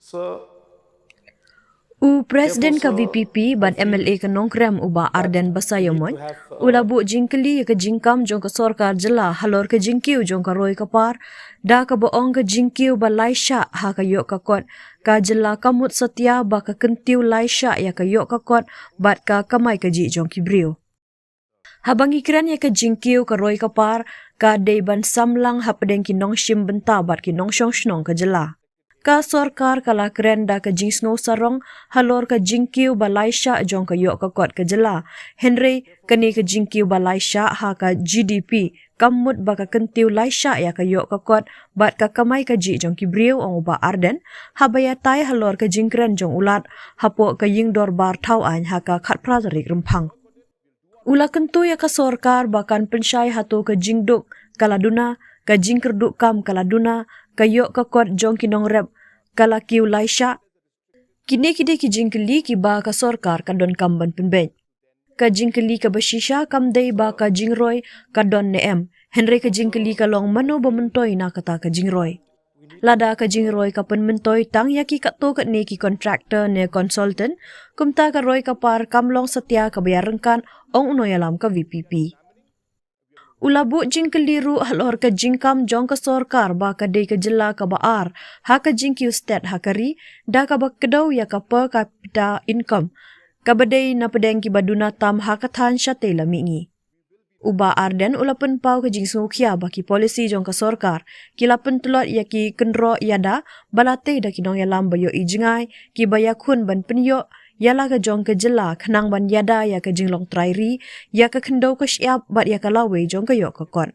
So, Presiden ka VPP ban MLA ka nongkrem Bah Ardent basayomon ulabu jingkylli ka jingkam jong ka sorkar Jylla halor ka kyntiew jong ka roy ka par da ka boong ka kyntiew ba laisha ha ka yok ka kot ka Jylla kamut setia ba ka kyntiew laisha ya ka yok ka kot bat ka kamai ka ji jong ki briew habang ikran ya ka kyntiew ka roy ka par ka day ban samlang hapdeng ki nongshim benta bat ki nongshong shnong ka Jylla ka sorkar kala kren da ka jingsno sarong halor ka kyntiew balaisha jong ka yok ka kot ka Jylla Henry kani ka kyntiew balaisha ha ka GDP kamut ba ka kyntiew laisha ya ka yok ka kot bat ka kamai ka ji jong ki briew ong Bah Ardent habaya tai halor ka jingkren jong ulat hapo ka yingdor bar thau an ha ka khat prazarik rempang ula kentu ya ka sorkar bakan pensyai hato ka jingduk kaladuna ka jingkerduk kam kaladuna ka yok ka kot jong kinong rep kala kiew laisha kini ki jingkylli ki ba ka sorkar ka don kamban penben ka jingkylli ka bashisha kam dei ba ka jingroy ka don neem Henry ka jingkylli ka long mano bamuntoy na kata ka jingroy lada ka jingroy ka penmentoy tang yaki ka to ka ne ki contractor ne consultant kumta ka roy ka par kamlong setia ka bayarengkan ong unoyalam ka VPP ulabu jingkylli ru halor ka jingkam jong ka sorkar ba ka dei ka Jylla ka baar ha ka kyntiew state hakari da ka ba kedau ya ka per capita income ka badai na pedeng ki baduna tam ha ka than syate lamingi Bah Ardent ulapen pau ka jingsu khia ba ki policy jong ka sorkar kilapen tulot ya ki kenro yada balate da ki nong yalam bayo ijingai ki bayakun ban penyo yala ka jong ka Jylla khnang ban yada ya ka jinglong trairi ya ka khendau ka syap bat ya ka lawe jong ka yok ka kon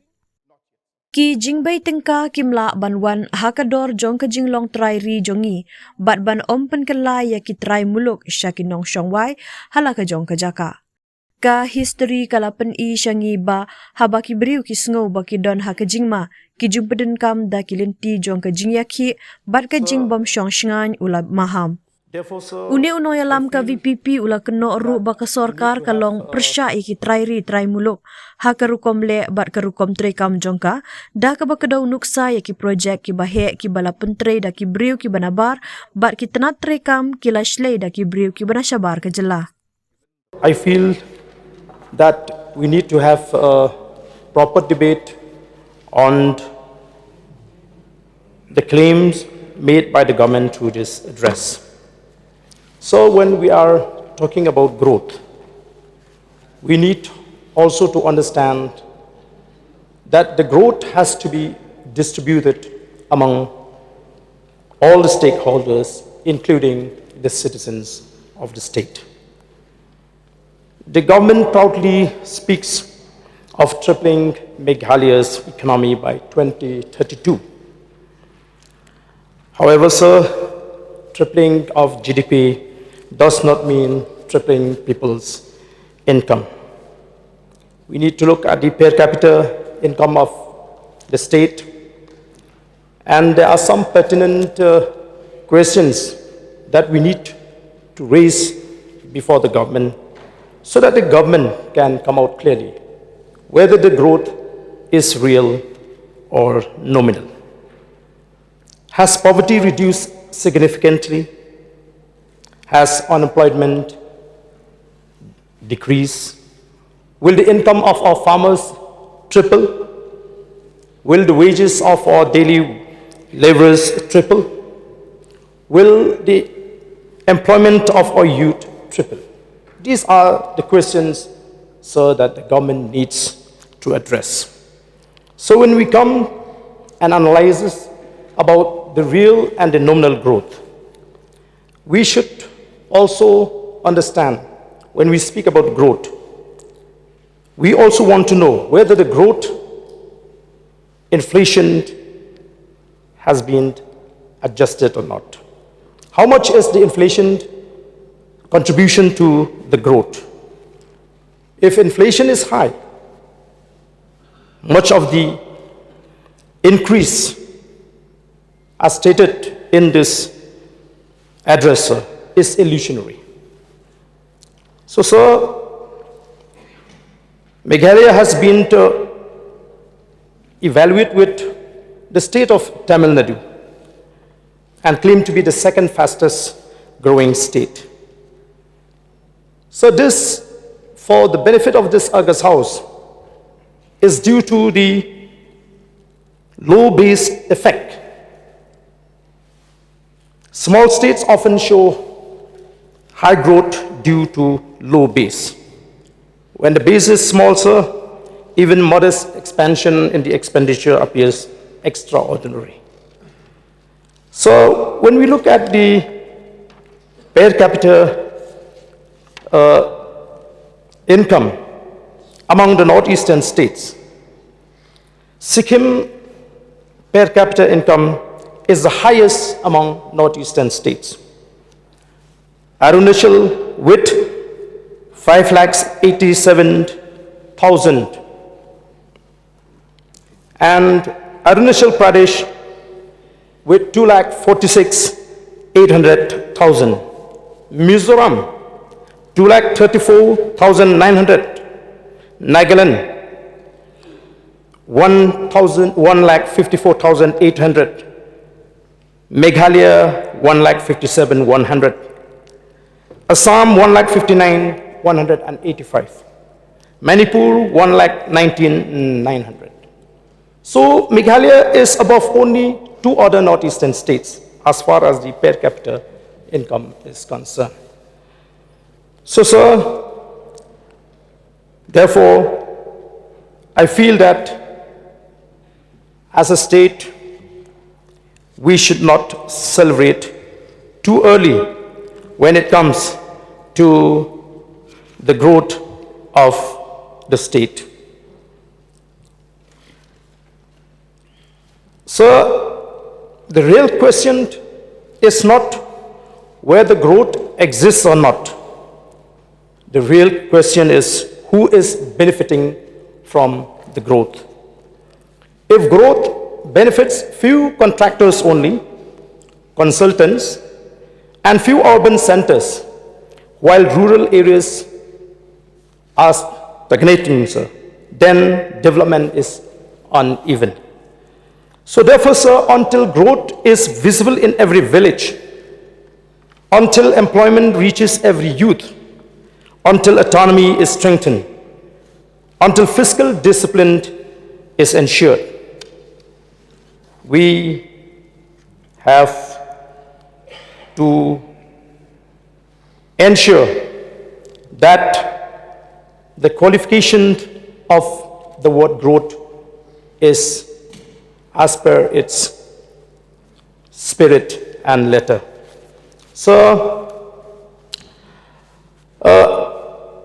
ki jingbei tengka kimla banwan hakador jong ka jinglong trairi jongi bat ban ompen kala ya ki trai muluk syakinong shongwai hala ka jong ka jaka ka history kalapen I syangi ba haba ki briew ki sngo ba ki don ha ka jingma ki jumpeden kam da ki lenti jong ka jingyaki bat ka jingbom syong shngan ula maham therefore, sir, Uni uno yalam ka VPP ula keno ru ba ka sorkar kalong persya iki trairi trai muluk ha ka rukom le bat ka rukom tre kam jongka da ka ba kedaw nuksa ya ki project ki bahe ki bala pentre da ki briew ki banabar bat ki tenat tre kam ki lashle da ki briew ki banashabar ka Jylla I feel that we need to have a proper debate on the claims made by the government through this address. So when we are talking about growth, we need also to understand that the growth has to be distributed among all the stakeholders, including the citizens of the state. The government proudly speaks of tripling Meghalaya's economy by 2032. However, sir, tripling of GDP does not mean tripling people's income. We need to look at the per capita income of the state, and there are some pertinent questions that we need to raise before the government so that the government can come out clearly whether the growth is real or nominal. Has poverty reduced significantly? Has unemployment decreased? Will the income of our farmers triple? Will the wages of our daily laborers triple? Will the employment of our youth triple? These are the questions, sir, that the government needs to address. So when we come and analyze about the real and the nominal growth, we should also understand when we speak about growth, we also want to know whether the growth inflation has been adjusted or not. How much is the inflation contribution to the growth? If inflation is high, much of the increase as stated in this address is illusionary. So, sir, Meghalaya has been to evaluate with the state of Tamil Nadu. and claimed to be the second fastest growing state. So this, for the benefit of this August House, is due to the low base effect. Small states often show high growth due to low base. When the base is small, sir, even modest expansion in the expenditure appears extraordinary. So when we look at the per capita income among the northeastern states, Sikkim per capita income is the highest among northeastern states. Arunachal with 5,87,000 and Arunachal Pradesh with 2,46,800,000. Mizoram 2,34,900. Nagaland 1,54,800. Meghalaya 1,57,100. Assam 1,59,185. Manipur 1,19,900. So Meghalaya is above only two other northeastern states as far as the per capita income is concerned. So, sir, therefore, I feel that as a state, we should not celebrate too early when it comes to the growth of the state. So, the real question is not whether growth exists or not. The real question is who is benefiting from the growth. If growth benefits few contractors only, consultants, and few urban centers, while rural areas are stagnating, sir, then development is uneven. So therefore, sir, until growth is visible in every village, until employment reaches every youth, until autonomy is strengthened, until fiscal discipline is ensured, we have to ensure that the qualification of the word growth is as per its spirit and letter. So,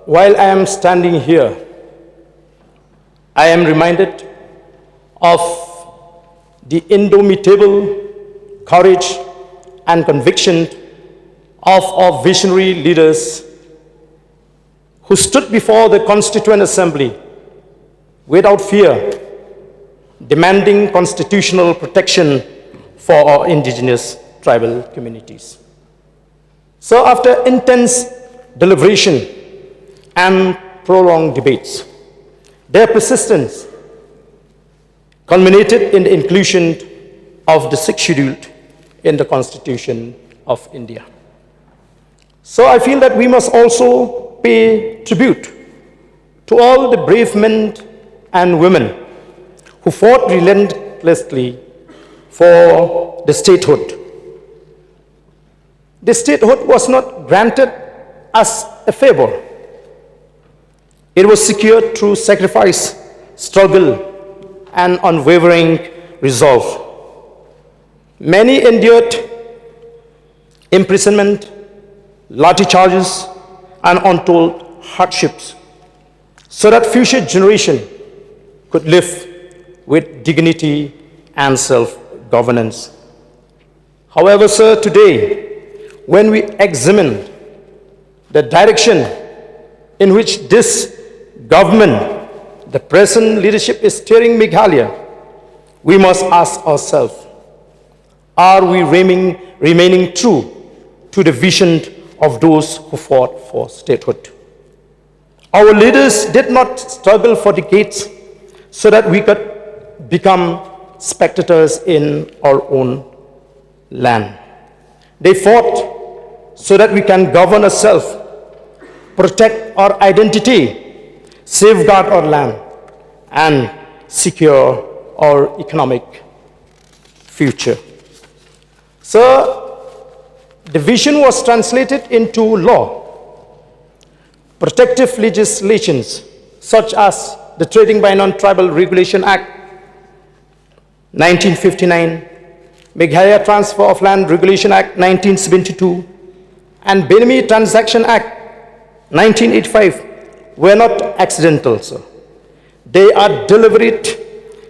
while I am standing here, I am reminded of the indomitable courage and conviction of our visionary leaders who stood before the Constituent Assembly without fear, demanding constitutional protection for our indigenous tribal communities. So after intense deliberation and prolonged debates, their persistence culminated in the inclusion of the sixth schedule in the Constitution of India. So I feel that we must also pay tribute to all the brave men and women who fought relentlessly for the statehood. The statehood was not granted as a favor. It was secured through sacrifice, struggle, and unwavering resolve. Many endured imprisonment, lathi charges, and untold hardships so that future generation could live with dignity and self-governance. However, sir, today, when we examine the direction in which this government, the present leadership is steering Meghalaya, we must ask ourselves, are we remaining true to the vision of those who fought for statehood? Our leaders did not struggle for decades so that we could become spectators in our own land. They fought so that we can govern ourselves, protect our identity, safeguard our land, and secure our economic future. So, the vision was translated into law. Protective legislations such as the Trading by Non-Tribal Regulation Act 1959, Meghalaya Transfer of Land Regulation Act 1972, and Benami Transaction Act 1985 were not accidental, sir. They are deliberate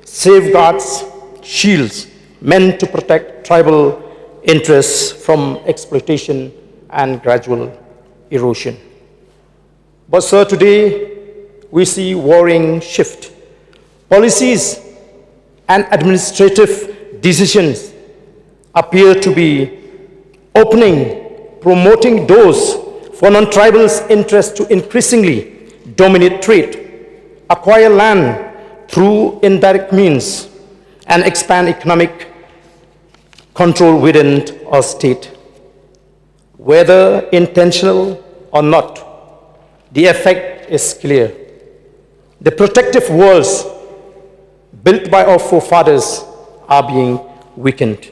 safeguards, shields meant to protect tribal interests from exploitation and gradual erosion. But sir, today we see warring shift. Policies and administrative decisions appear to be promoting doors for non-tribals' interests to increasingly dominate trade, acquire land through indirect means, and expand economic control within our state. Whether intentional or not, the effect is clear. The protective walls built by our forefathers are being weakened.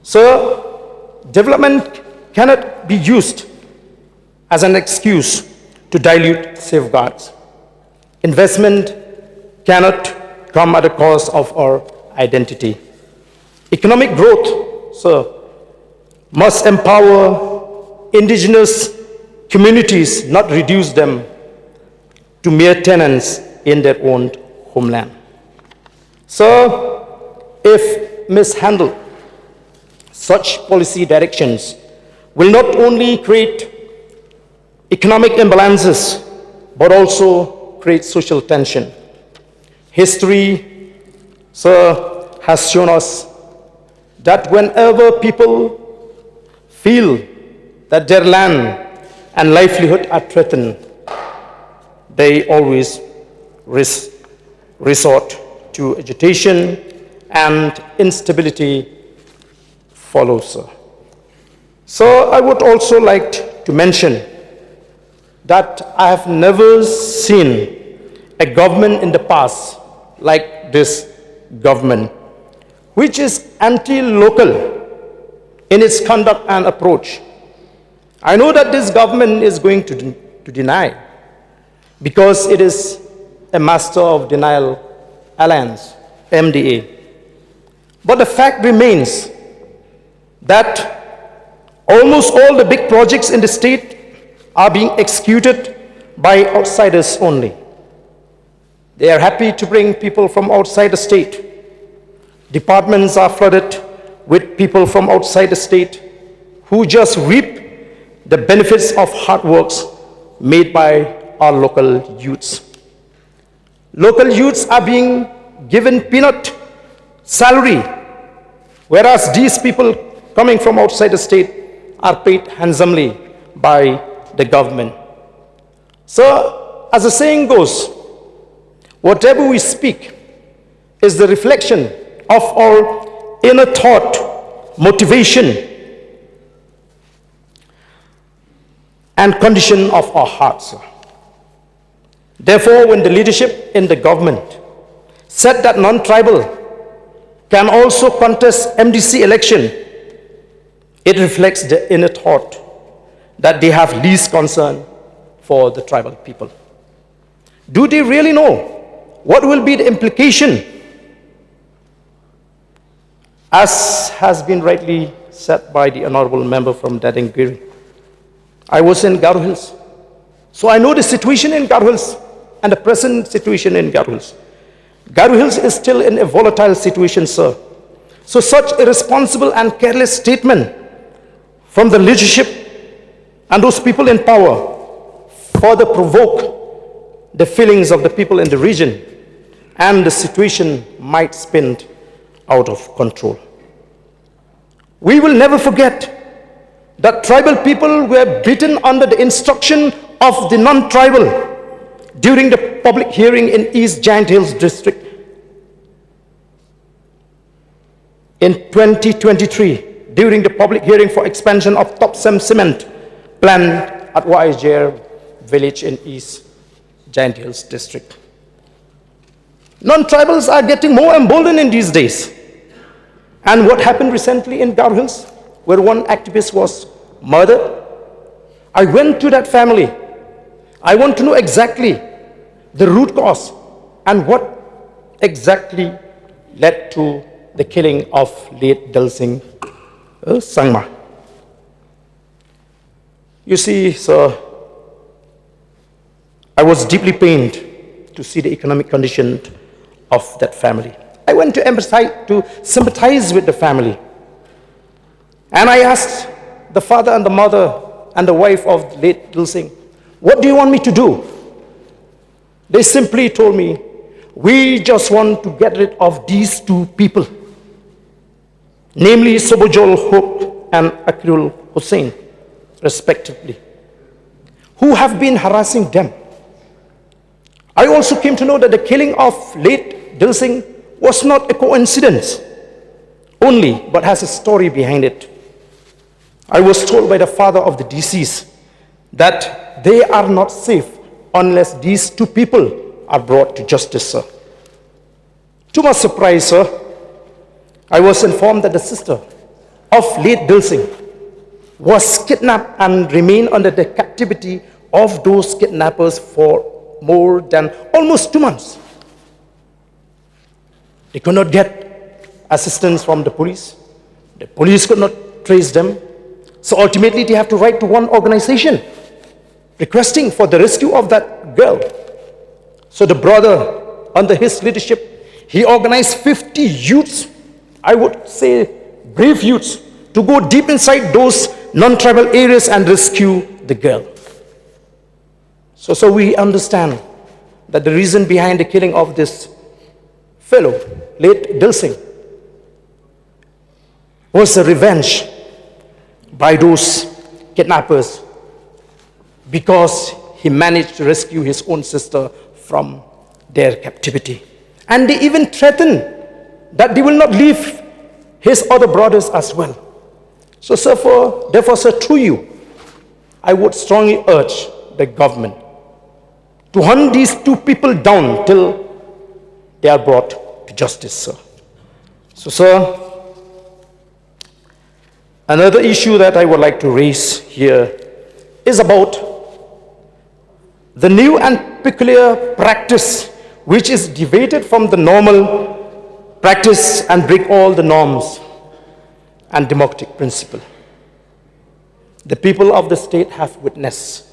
So, development cannot be used as an excuse to dilute safeguards. Investment cannot come at the cost of our identity. Economic growth, sir, must empower indigenous communities, not reduce them to mere tenants in their own homeland. So, if mishandled, such policy directions will not only create economic imbalances, but also create social tension. History, sir, has shown us that whenever people feel that their land and livelihood are threatened, they always resort to agitation, and instability follows. So I would also like to mention that I have never seen a government in the past like this government, which is anti-local in its conduct and approach. I know that this government is going to deny, because it is a master of denial alliance, MDA. But the fact remains that almost all the big projects in the state are being executed by outsiders only. They are happy to bring people from outside the state. Departments are flooded with people from outside the state who just reap the benefits of hard works made by our local youths. Local youths are being given peanut salary, whereas these people coming from outside the state are paid handsomely by the government. So, as the saying goes, whatever we speak is the reflection of our inner thought, motivation, and condition of our hearts. Therefore, when the leadership in the government said that non-tribal can also contest MDC election, it reflects the inner thought that they have least concern for the tribal people. Do they really know what will be the implication? As has been rightly said by the honorable member from Jylla, I was in Garo Hills, so I know the situation in Garo Hills and the present situation in Garo Hills. Garo Hills is still in a volatile situation, sir. So such irresponsible and careless statement from the leadership and those people in power further provoke the feelings of the people in the region, and the situation might spin out of control. We will never forget that tribal people were beaten under the instruction of the non-tribal during the public hearing in East Giant Hills district. In 2023, during the public hearing for expansion of Topsem cement plant at Waijir village in East Giant Hills district. Non-tribals are getting more emboldened in these days. And what happened recently in Gar Hills, where one activist was murdered? I went to that family. I want to know exactly the root cause and what exactly led to the killing of late Dalsing Sangma. You see, sir, I was deeply pained to see the economic condition of that family. I went to sympathize with the family. And I asked the father and the mother and the wife of late Dalsing, what do you want me to do? They simply told me, we just want to get rid of these two people, namely Sobojol Hope and Akirul Hussain, respectively, who have been harassing them. I also came to know that the killing of late Dalsing was not a coincidence only, but has a story behind it. I was told by the father of the deceased that they are not safe unless these two people are brought to justice, sir. To my surprise, sir, I was informed that the sister of late Dalsing was kidnapped and remained under the captivity of those kidnappers for more than almost 2 months. They could not get assistance from the police. The police could not trace them. So ultimately, they have to write to one organization requesting for the rescue of that girl. So the brother, under his leadership, he organized 50 youths, I would say brave youths, to go deep inside those non-tribal areas and rescue the girl. So we understand that the reason behind the killing of this fellow, late Dalsing, was a revenge by those kidnappers because he managed to rescue his own sister from their captivity. And they even threatened that they will not leave his other brothers as well. So therefore, sir, to you, I would strongly urge the government to hunt these two people down till they are brought to justice, sir. So, sir, another issue that I would like to raise here is about the new and peculiar practice which is deviated from the normal practice and break all the norms and democratic principle. The people of the state have witnessed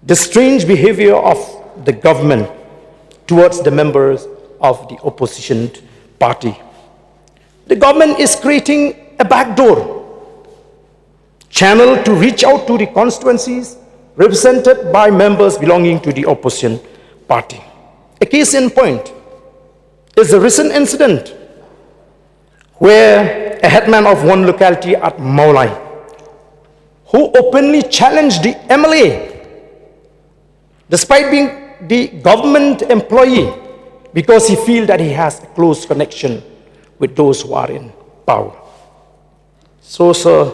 the strange behavior of the government towards the members of the opposition party. The government is creating a backdoor channel to reach out to the constituencies represented by members belonging to the opposition party. A case in point is the recent incident where a headman of one locality at Meghalaya, who openly challenged the MLA despite being the government employee, because he feels that he has a close connection with those who are in power. So, sir,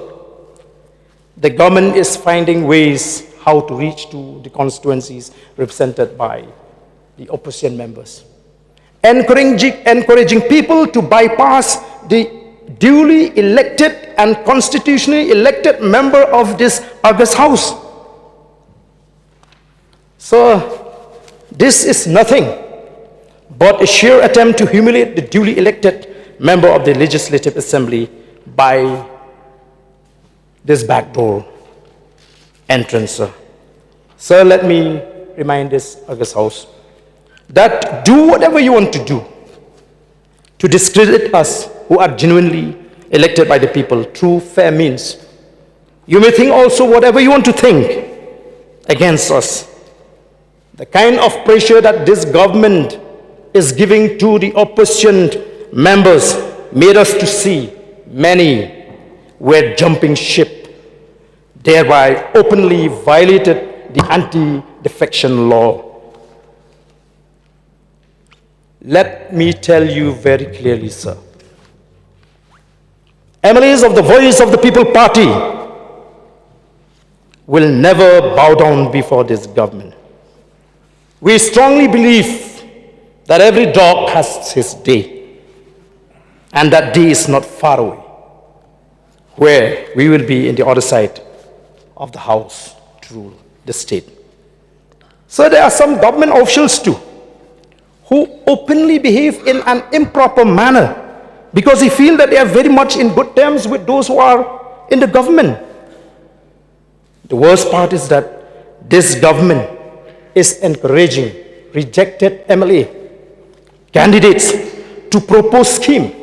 the government is finding ways how to reach to the constituencies represented by the opposition members, encouraging people to bypass the duly elected and constitutionally elected member of this August House. So, this is nothing but a sheer attempt to humiliate the duly elected member of the Legislative Assembly by this backdoor entrance, sir. Sir, let me remind this August House that do whatever you want to do to discredit us who are genuinely elected by the people through fair means. You may think also whatever you want to think against us. The kind of pressure that this government is giving to the opposition members made us to see many were jumping ship, thereby openly violated the anti-defection law. Let me tell you very clearly, sir. MLAs of the Voice of the People Party will never bow down before this government. We strongly believe that every dog has his day, and that day is not far away, where we will be in the other side of the house to rule the state. So there are some government officials too who openly behave in an improper manner because they feel that they are very much in good terms with those who are in the government. The worst part is that this government is encouraging rejected MLA candidates to propose scheme.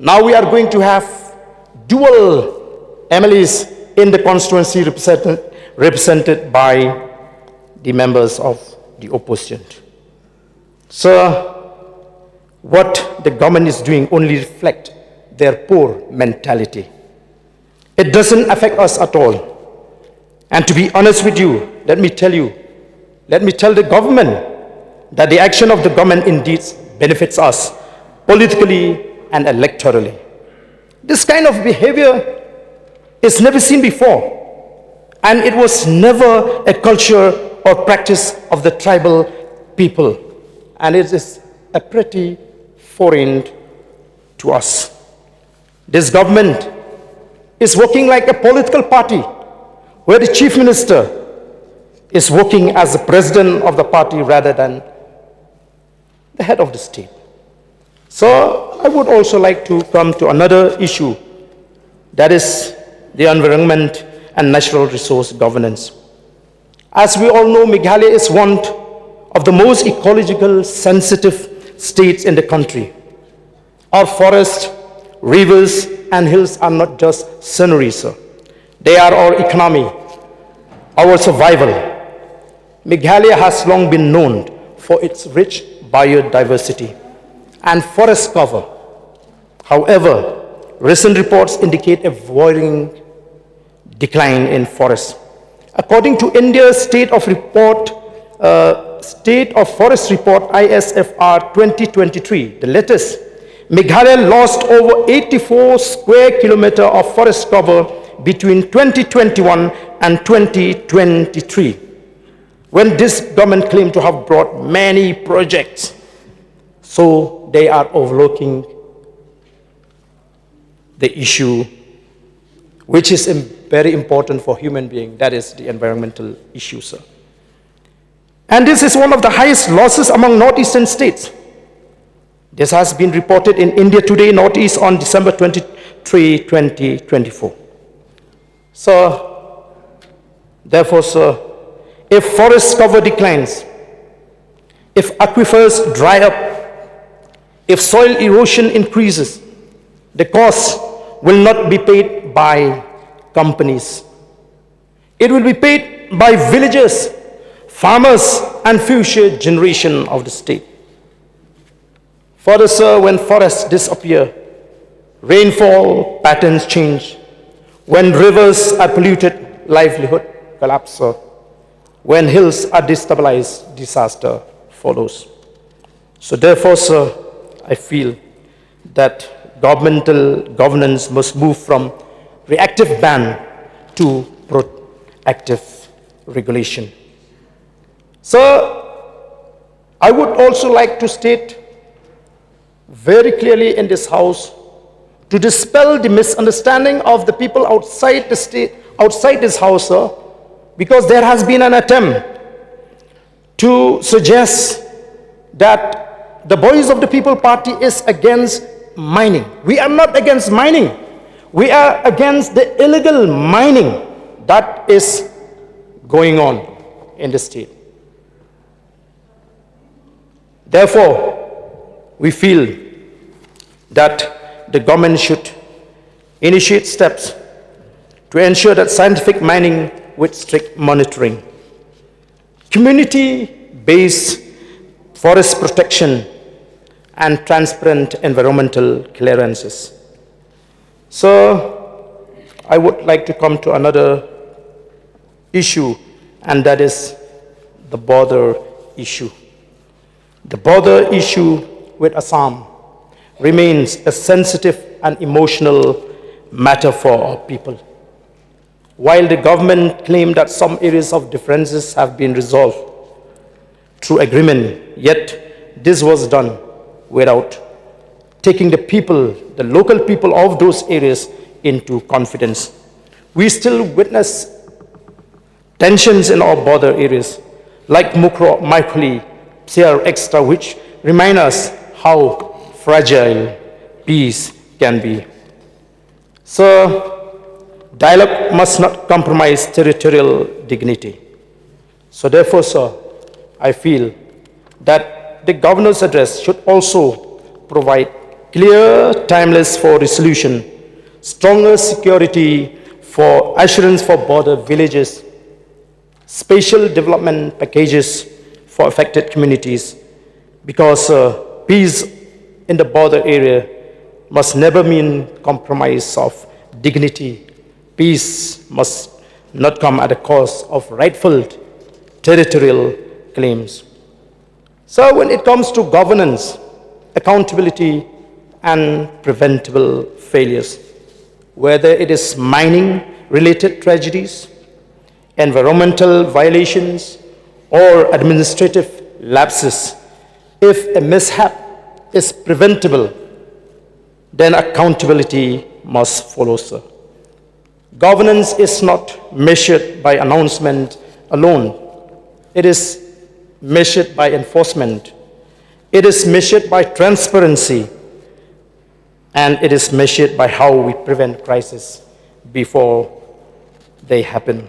Now we are going to have dual MLAs in the constituency represented by the members of the opposition. So what the government is doing only reflects their poor mentality. It doesn't affect us at all. And to be honest with you, let me tell the government that the action of the government indeed benefits us politically and electorally. This kind of behavior is never seen before, and it was never a culture or practice of the tribal people, and it is a pretty foreign to us. This government is working like a political party, where the chief minister is working as the president of the party rather than the head of the state. So I would also like to come to another issue, that is the environment and natural resource governance. As we all know, Meghalaya is one of the most ecological sensitive states in the country. Our forests, rivers, and hills are not just scenery, sir. They are our economy, our survival. Meghalaya has long been known for its rich biodiversity and forest cover. However, recent reports indicate a worrying decline in forests. According to India's State of Forest Report ISFR 2023, the latest, Meghalaya lost over 84 square kilometers of forest cover between 2021 and 2023, when this government claimed to have brought many projects. So they are overlooking the issue which is very important for human beings, that is the environmental issue, sir. And this is one of the highest losses among northeastern states. This has been reported in India Today Northeast on December 23, 2024. So, therefore, sir, if forest cover declines, if aquifers dry up, if soil erosion increases, the cost will not be paid by companies. It will be paid by villagers, farmers, and future generation of the state. Further, sir, when forests disappear, rainfall patterns change. When rivers are polluted, livelihood collapses. When hills are destabilized, disaster follows. So therefore, sir, I feel that governmental governance must move from reactive ban to proactive regulation. So I would also like to state very clearly in this house to dispel the misunderstanding of the people outside the state, outside this house, sir, because there has been an attempt to suggest that the Voice of the People Party is against mining. We are not against mining. We are against the illegal mining that is going on in the state. Therefore, we feel that the government should initiate steps to ensure that scientific mining with strict monitoring, community-based forest protection, and transparent environmental clearances. So, I would like to come to another issue, and that is the border issue. The border issue with Assam remains a sensitive and emotional matter for our people. While the government claimed that some areas of differences have been resolved through agreement, yet this was done without taking the people, the local people of those areas into confidence. We still witness tensions in our border areas, like Mukro, Meghalaya, Sierra Extra, which remind us how fragile peace can be. So, dialogue must not compromise territorial dignity. So therefore, sir, I feel that the governor's address should also provide clear timelines for resolution, stronger security for assurance for border villages, spatial development packages for affected communities, because peace in the border area must never mean compromise of dignity. Peace must not come at the cost of rightful territorial claims. So when it comes to governance, accountability, and preventable failures, whether it is mining-related tragedies, environmental violations, or administrative lapses, if a mishap is preventable, then accountability must follow, sir. Governance is not measured by announcement alone. It is measured by enforcement. It is measured by transparency. And it is measured by how we prevent crises before they happen.